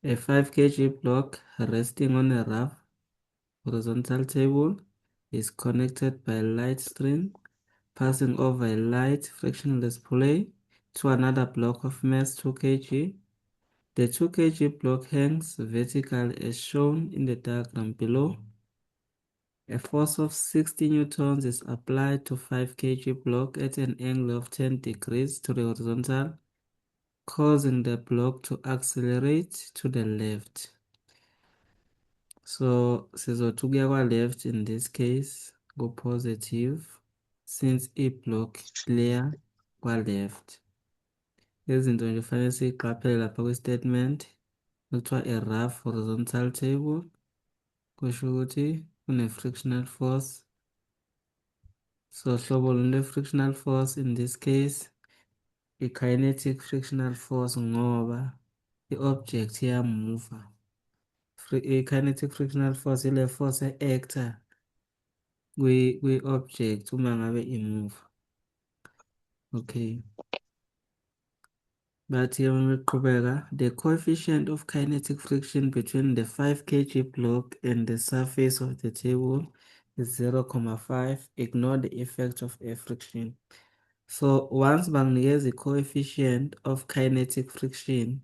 A 5 kg block resting on a rough horizontal table is connected by a light string passing over a light frictionless pulley to another block of mass 2 kg. The 2 kg block hangs vertically as shown in the diagram below. A force of 60 newtons is applied to 5 kg block at an angle of 10 degrees to the horizontal, causing the block to accelerate to the left. So sizothi ukuya kwa-left in this case go-positive since i-block clear kwa-left. Izinto nje kufanele siyiqaphele lapha kwi-statement kuthiwa a rough horizontal table, kusho ukuthi kune-frictional force. So hlobo luni lwe-frictional force in this case i-kinetic frictional force ngoba i-object iyamuva. I-kinetic frictional force ile force e-acta kwi-object uma ngabe imove. Okay. Bathi uma beqhubeka, the coefficient of kinetic friction between the 5 kg block and the surface of the table is 0.5. Ignore the effect of air friction. So once banginikeza i-coefficient of kinetic friction,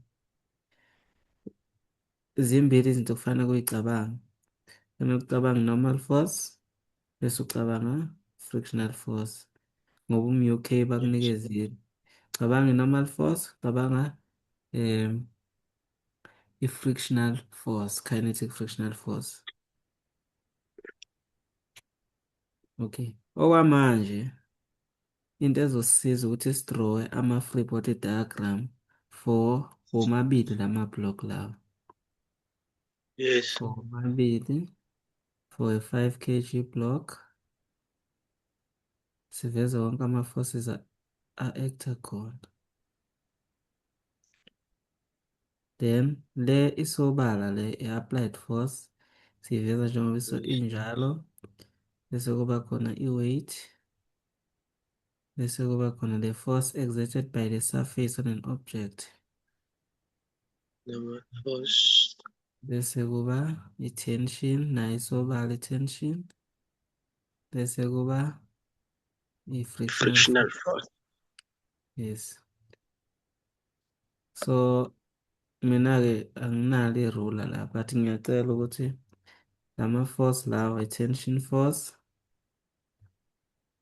zimbili izinto kufanele kuyicabanga. Kufanele ucabanga normal force bese ucabanga frictional force ngoba umu-UK bakunikezile. Cabanga i-normal force, cabanga i-frictional force, kinetic frictional force. Okay. Okwamanje into ezosisiza ukuthi sidrowe ama-free body diagram for womabili lama-block lawa. Yes. For womabili, for a 5 kg block, siveza wonke ama-forces a-acta khona. Then le isobala le i-applied force siveza njengoba injalo, bese kuba khona i-weight, bese kuba khona the force exerted by the surface on an object, Number force. bese kuba i-tension nayo isobala i-tension, bese kuba i-frictional Frictional force. force. Yes. So mina-ke anginalo irula la but ngiyacela ukuthi lama-force lawa i-tension force,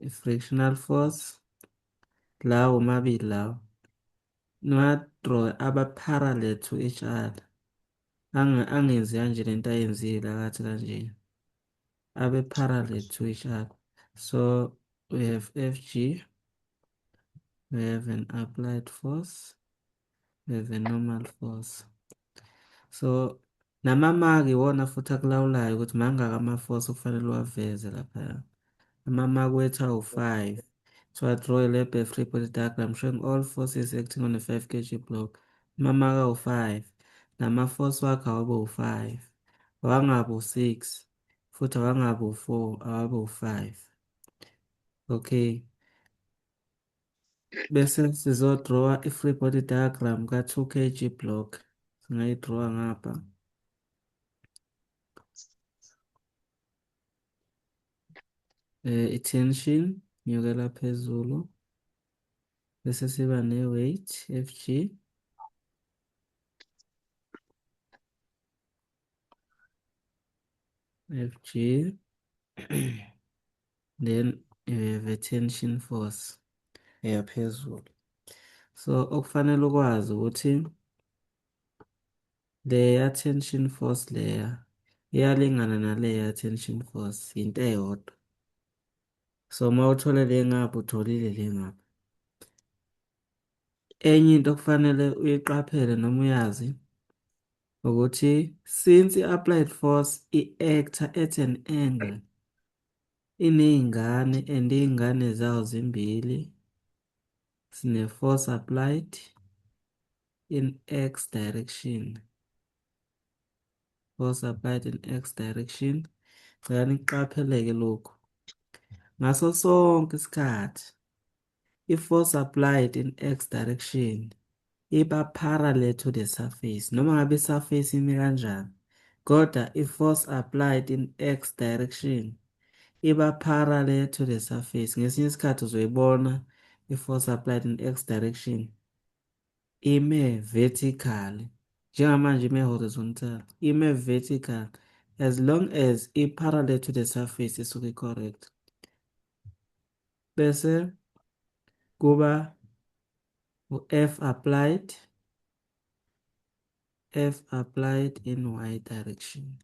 i-frictional force, lawo omabili lawo niwa-draw aba-parallel to each other. Angenzi kanje lento ayenzile akathi kanje, abe-parallel to each other. So we have FG, we have an applied force, we have a normal force. So namamaki iwona futhi akulawulayo ukuthi mangaka ama-force okufanele uwaveze laphaya. Amamaki wethu awu-5. So I draw a Lebesgue free body diagram showing all forces acting on a 5 kg block. Amamaki awu-5. Nama-force wakho awabe u-5. Awangabe u-6. Futhi awangabe u-4, awabe u-5. Okay. Bese sizodrawa i-free body diagram ka-2 kg block. Singayidrawa ngapha. I-tension nyukela phezulu. Bese siba ne-weight, FG. FG. Then you have a tension force eyaphezulu. So okufanele ukwazi ukuthi leya tension force leya iyalingana naleya tension force, into eyodwa. So uma uthole le ngapha utholile le ngapha. Enye into okufanele uyiqaphele noma uyazi ukuthi since i-applied force i-acta at an angle iney'ngane and iy'ngane zawo zimbili, sine-force applied in X direction. Force applied in X direction. Ngani kuqapheleke lokhu. Ngaso sonke isikhathi i-force applied in x direction iba parallel to the surface noma ngabe i-surface ime kanjani, kodwa i-force applied in x direction iba parallel to the surface. Ngesinye isikhathi uzoyibona i-force applied in x direction ime vertical, njengamanje ime horizontal, ime vertical as long as i-parallel to the surface isuke correct. Bese kuba u-F applied, F applied in y direction.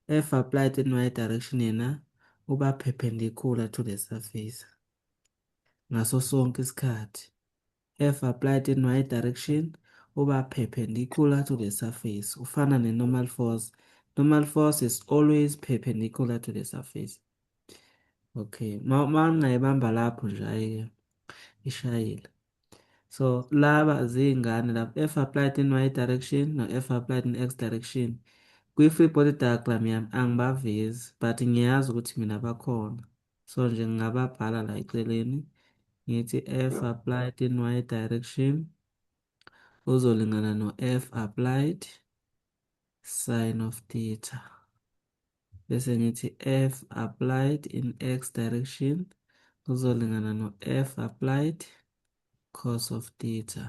F applied in y direction yena uba perpendicular to the surface ngaso sonke isikhathi. F applied in y direction uba perpendicular to the surface. Ufana ne-normal force. Normal force is always perpendicular to the surface. Okay, ngingayibamba lapho nje hhayi-ke ishayile. So laba ziyingane lapho F applied in y direction no-F applied in x direction. Kwi-free body diagram yami angibavezi but ngiyazi ukuthi mina bakhona. So nje ngingababhala la eceleni ngithi F applied in y direction uzolingana no-F applied sin of theta. Bese ngithi F applied in x direction uzolingana no-F applied cos of theta.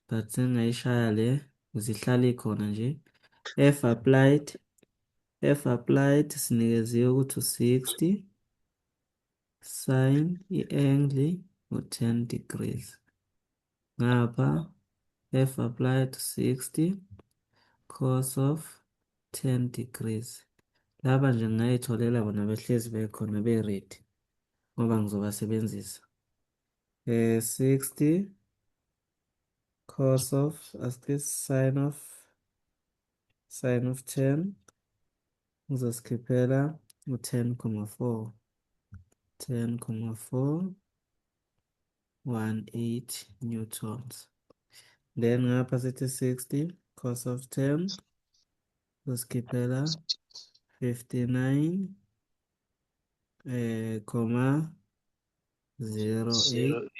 But sengingayishaya le zihlala ikhona nje. F applied sinikeziwe ukuthi u-60 sin i-angle u-10 degrees. Ngapha F applied 60 cos of 10 degrees. Laba nje ngingayitholela bona behlezi bekhona be-ready ngoba ngizobasebenzisa. 60 cos of asike sin of 10 ngizosikhiphela u-10,4 10,418 newtons. Then ngapha sithi 60 cos of 10 uzosikhiphela 59 comma 088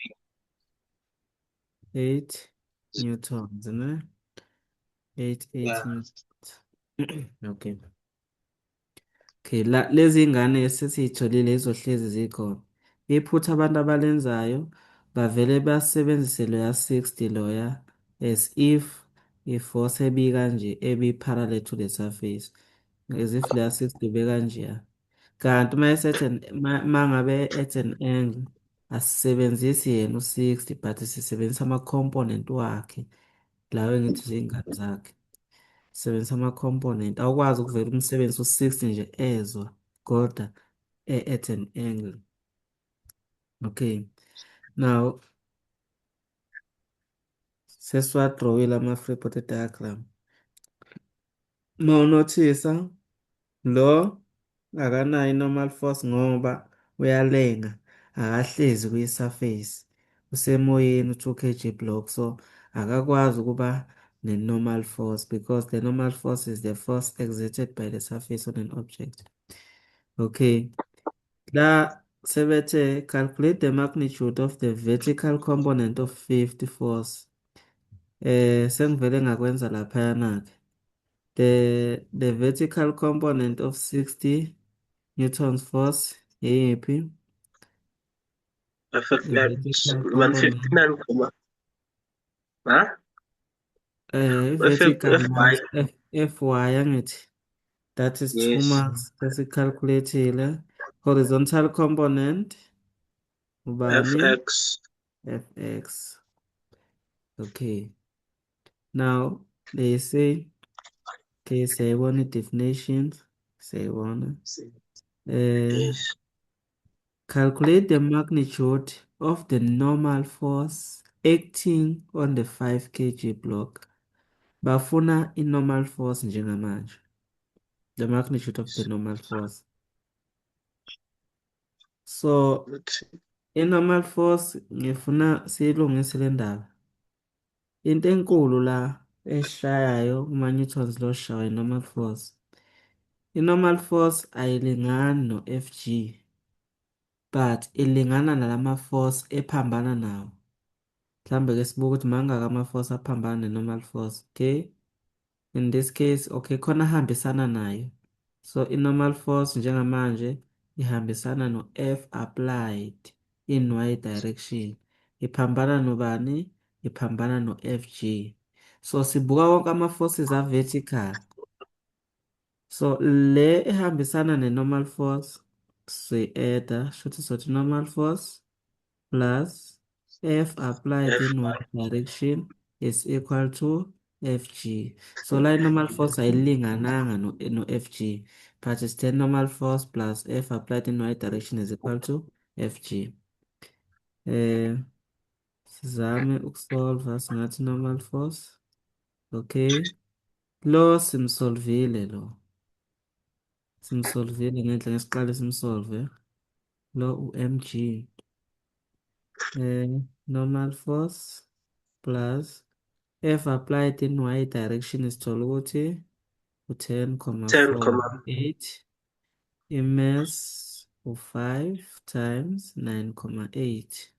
0. newtons, ne? 88 Yeah. newtons. Okay. Okay, lezi ngane esesiyitholile izohlezi zikhona. Iphutha abantu abalenzayo bavele basebenzise loya 60 loya as if i-force kanje ebi-parallel to the surface. As if leya 60 bekanjeya. Kanti uma ngabe at an angle asisebenzisi yena u-60 but sisebenzisa ama-component wakhe lawa engithi zingane zakhe. Sisebenzisa ama-component awukwazi ukuvela umsebenzi u-60 nje ezwa kodwa at an angle. Okay, now sesiwadrowile ama-free body diagram. Uma unothisa lo akanayo i-normal force ngoba uyalenga akahlezi kwi-surface usemoyeni u-2 kg block, so akakwazi ukuba ne-normal force because the normal force is the force exerted by the surface on an object. Okay, la sebethe calculate the magnitude of the vertical component of 50 force. Sengivele ngakwenza laphayana-ke. The vertical component of 60 newtons force yiphi? FFX I-vertical component. 159, huh? I-vertical FY. mass Fy angithi. That is 2 Yes. marks sesicalculate-ile. Horizontal component ubani? FX. Fx. Okay. Now they say, okay, siyayibona i-definition. Siyayibona. Yes. Calculate the magnitude of the normal force acting on the 5 kg block. Bafuna i-normal force njengamanje. The magnitude of the normal force. So, Let's see. i-normal force ngifuna siyilungise le ndaba. Into enkulu la eshayayo uma-newtons lo shawa i-normal force. I-normal force ayilingani no-Fg. but ilingana nalama-force ephambana nawo. Mhlambe-ke sibuke ukuthi mangaka ama-force aphambana ne-normal force, okay? In this case, okay, khona ahambisana nayo. So i-normal force njengamanje ihambisana no-F applied in y direction. Iphambana nobani? Iphambana no-FG. So sibuka wonke ama-forces a-vertical. So le ehambisana ne-normal force siyi-add-a, shuthi sothi normal force plus F applied F in y direction is equal to FG. So la i-normal force ayilingananga no-FG, but it's 10 normal force plus F applied in y direction is equal to FG. Eh, Sizame ukusolva singathi normal force. Okay. Lo simsolvile lo. Simsolvile ngendlela ngesiqale simsolve. Lo u-mg. Normal force plus F applied in y direction isithola ukuthi ten comma u-10,418 i-mass u-5 times 9,8.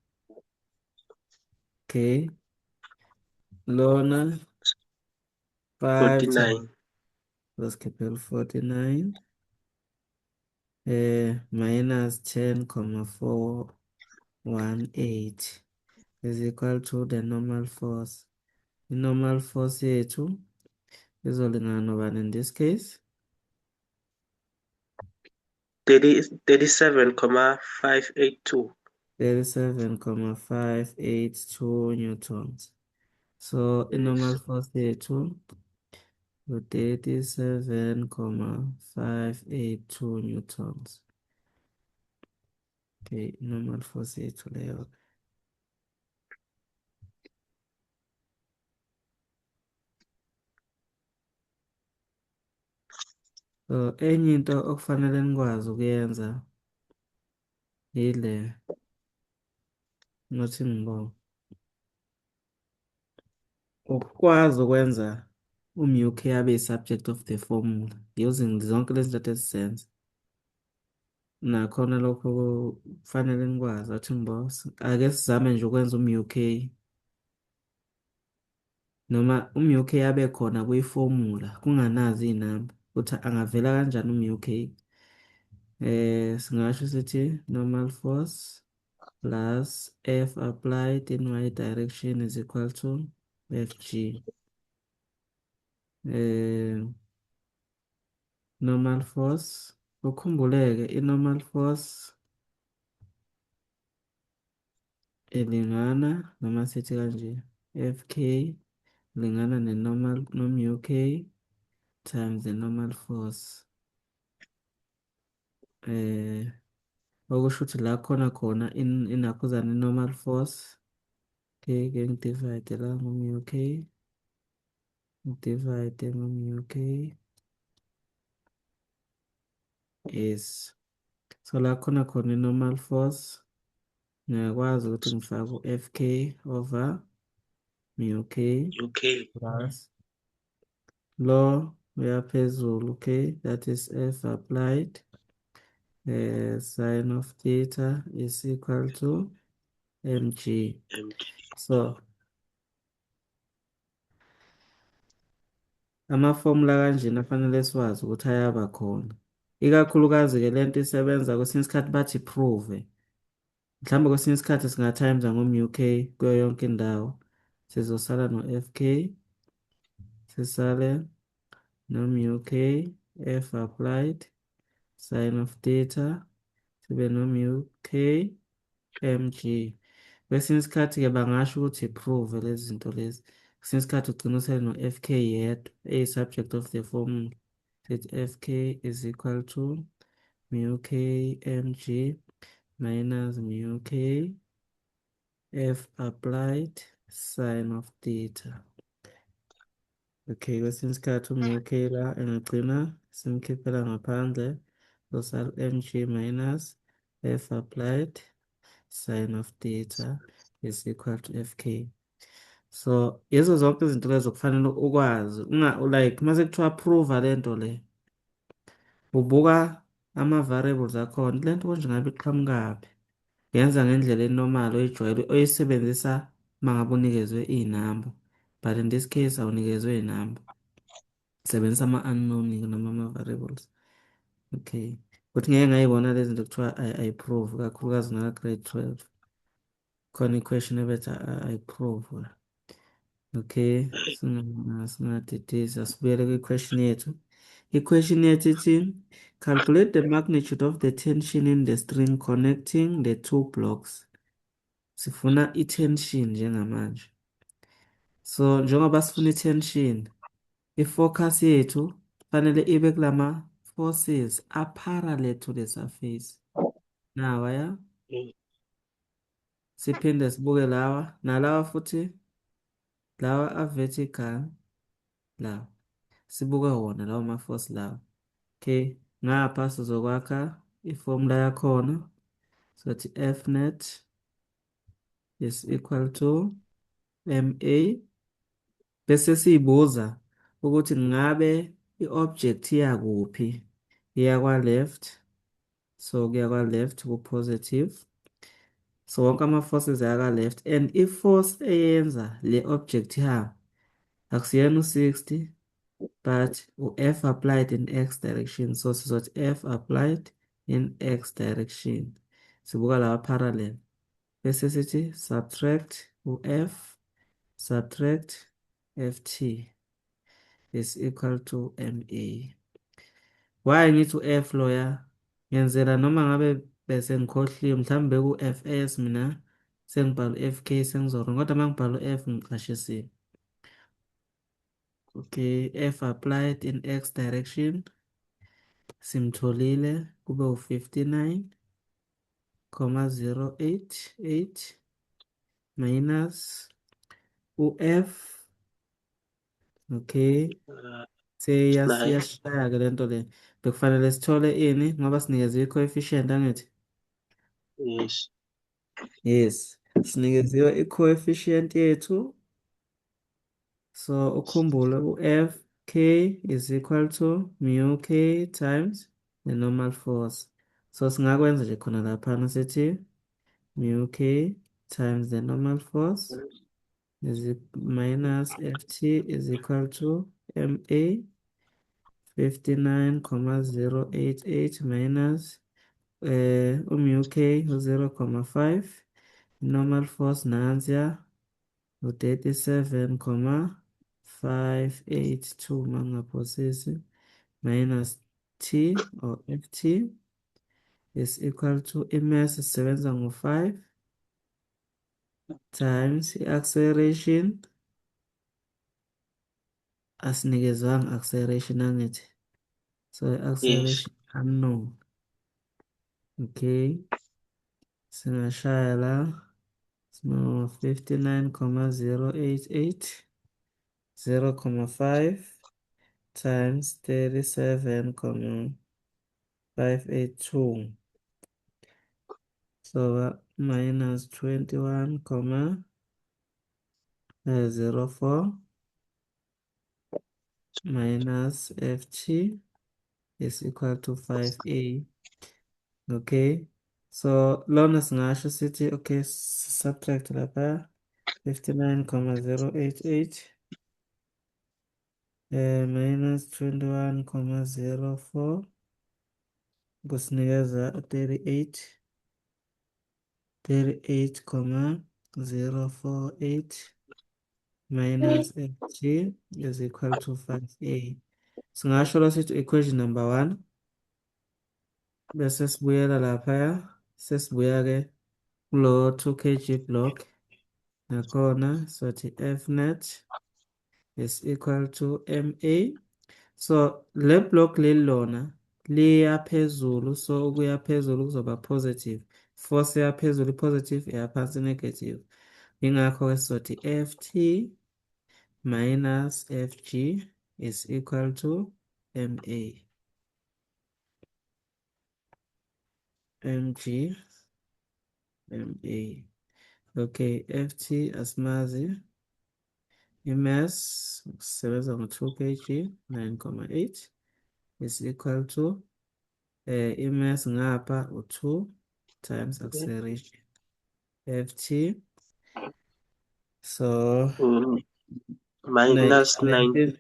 Okay, lona 5 49. times basketball 49 minus 10,418 is equal to the normal force. I-normal force yethu izolingana nobani in this case? 37,582. 37,582 newtons. So i-normal force yethu u-37,582 newtons. Okay, i-normal force yethu leyo. So enye into okufanele nikwazi ukuyenza ile nothi ngibona ukwazi ukwenza u-mu k abe yi-subject of the formula using zonke lezi zinto esizenza. Nakhona lokho kufanele nikwazi athi ngibos. Ake sizame nje ukwenza u-mu k noma u-mu k abe khona kwi-formula kunganazi iy'namba ukuthi angavela kanjani u-mu k. Singasho sithi normal force plus F applied in y direction is equal to FG. Normal force, ukhumbuleke i-normal force ilingana noma sithi kanje FK lingana ne-normal no-mu k times the normal force. Okusho ukuthi la khona inaphuzane i-normal force. Okay, ke ngidivide la ngo-mu k, ngidivide ngo-mu k is, so la khona i-normal force ngiyakwazi ukuthi ngifake u-FK over mu k UK. plus lo uyaphezulu, okay, that is F applied sine of theta is equal to mg. So amafomula kanjena afanele siwazi ukuthi ayaba khona, ikakhulukazi-ke lento isebenza kwesinye isikhathi bathi prove. Mhlawumbe kwesinye isikhathi singa-times ngo-mu k kuyo yonke indawo, sizosala no-FK, sisale no-mu k F applied sine of theta sibe no-mu k mg. Kwesinye isikhathi-ke bangasho ukuthi prove lezi zinto lezi. Kwesinye isikhathi ugcina usele no-FK yedwa eyi-subject of the formula. Sithi FK is equal to mu k mg minus mu k F applied sine of theta. Okay, kwesinye isikhathi u-mu k la engagcina simkhiphela ngaphandle, zosala mg minus F applied sine of theta is equal to FK. So yizo zonke izinto lezo kufanele ukwazi like mase kuthiwa prove le nto le, ubuka ama-variables akhona, le nto konje ngabe iqhamukaphi. yenza ngendlela enormal oyijwayele oyisebenzisa uma ngabe unikezwe iy'namba, but in this case awunikezwe iy'namba. Sebenzisa ama-unknown noma ama-variables. Okay. Kuthi ngeke ngayibona lezi zinto kuthiwa I-prove, kakhulukazi ngaka-grade 12. Khona i-question ebethi I-prove. Okay, singadidisi asibuyele kwi-question yethu. I-question yethu ithi, calculate the magnitude of the tension in the string connecting the two blocks. Sifuna i-tension njengamanje. So, njengoba sifuna i-tension, i-focus yethu fanele ibe kulama forces are-parallel to the surface. Nawa ya? Siphinde sibuke lawa, nalawa futhi, lawa a-vertical, lawa. Sibuke wona lawo ma-force lawa. Okay, ngapha sizokwakha i-formula yakhona. So that F net is equal to MA. Bese siyibuza ukuthi ngabe i-object iya kuphi? Iya kwa-left. So kuya kwa-left ku-positive. So wonke ama-forces aya kwa-left. And i-force eyenza le object ihambe akusiyena u-60, but u-F applied in X direction. So sizothi F applied in X direction. Sibuka lawa parallel. Bese sithi subtract u-F, subtract FT is equal to MA. Why ngithi u-F loya? Ngenzela noma ngabe bese ngikhohliwe mhlawumbe ku-FS mina sengibhala u-FK sengizorong, kodwa uma ngibhala u-F ngiqashisiwe. Okay, F applied in X direction. Simtholile kube u-59,088 minus u-F. Okay, Slide. siyashaya-ke le nto le. Bekufanele sithole ini ngoba sinikezwe i-coefficient angithi? Yes. Yes, sinikeziwe i-coefficient yethu. So ukhumbule u-F K is equal to mu K times the normal force. So singakwenza nje khona laphana sithi mu K times the normal force is minus FT is equal to MA 59,088 minus mu K u-0,5, normal force nansiya u-37,582 mangaphosisi minus T or FT is equal to i-mass isebenza ngo-5 times i-acceleration. Asinikezwanga acceleration angithi. So Yes. i-acceleration unknown. Okay. Singashaya la. No, 59,088 0,5 times 37,582. So minus 21,04 minus FT is equal to 5A. Okay. So lona singasho sithi okay, subtract lapha 59,088 minus 21,04 kusinikeza 38,048 minus FG is equal to 5A. Singasho lo sithi equation number 1 bese sibuyela laphaya sesibuya-ke kulo 2 kg block nakhona sothi F net is equal to MA. So le block leli lona liya phezulu, so ukuya phezulu kuzoba positive. Force eya phezulu i-positive, eya phansi i-negative. Yingakho-ke sizothi FT minus FG is equal to MA. MG, MA. Okay, FT asimazi. I-mass sisebenza ngo-2 kg, 9,8 is equal to i-mass ngapha u-2 times acceleration. ft. So mm, minus 9.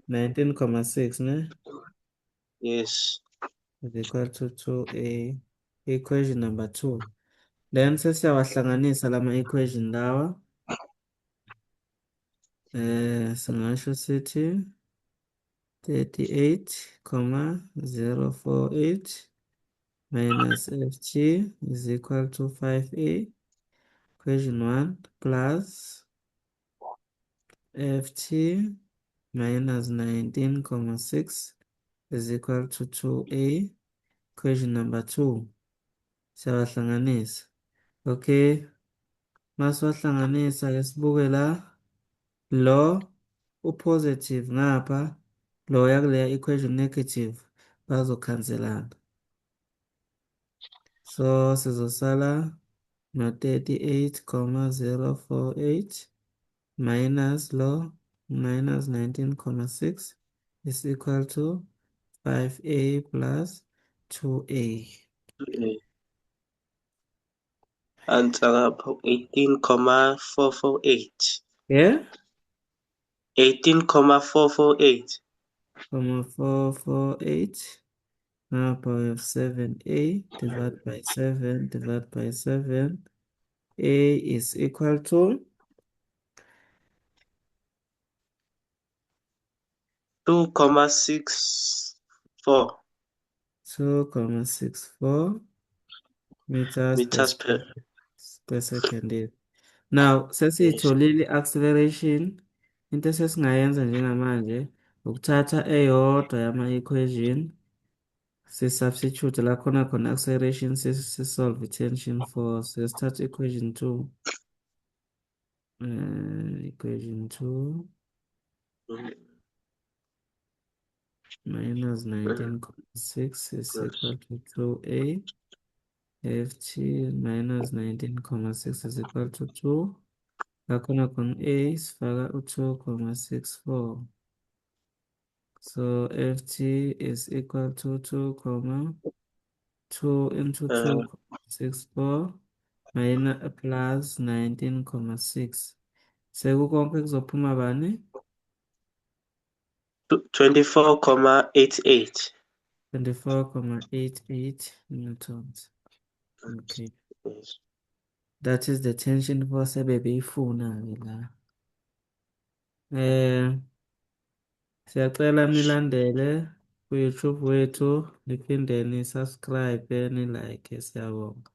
19.6 ne Yes. is equal to 2a, equation number 2. Then sesiyawahlanganisa lama equation lawa. Singasho sithi 38,048 minus ft is equal to 5a, equation 1, plus ft minus 19.6 is equal to 2a, equation number 2. Siyawahlanganisa. Okay, masiwahlanganisa ke sibuke la, lo upositive ngapha, lo yakuleya equation negative bazokhanselana. So sizosala no-38,048 minus lo minus 19.6 is equal to 5a plus 2a. Answer lapho 18,448. Yeah? 18,448. 448. Now power of 7a divided by 7 divided by 7. A is equal to 2,64 2,64 meters meters per. per second. Now, Yes. sesiyitholile i-acceleration. Into esesingayenza njengamanje ukuthatha eyodwa yama-equation si-substitute la khona khona acceleration si-solve i-tension force. Sesithatha equation 2. Equation 2 Mm, minus mm, 19.6 is plus equal to 2a. ft minus 19.6 is equal to 2. La khona khona a sifaka u-2,64. So ft is equal to 2 into uh, 2,64 minus plus 19.6. Sekukonke kuzophuma bani? 24,88. 24,88 newtons. Okay. Yes. That is the tension force ebebeyifuna-ke la. Eh, Siyacela nilandele ku-YouTube wethu, niphinde ni-subscribe, ni-like, siyabonga.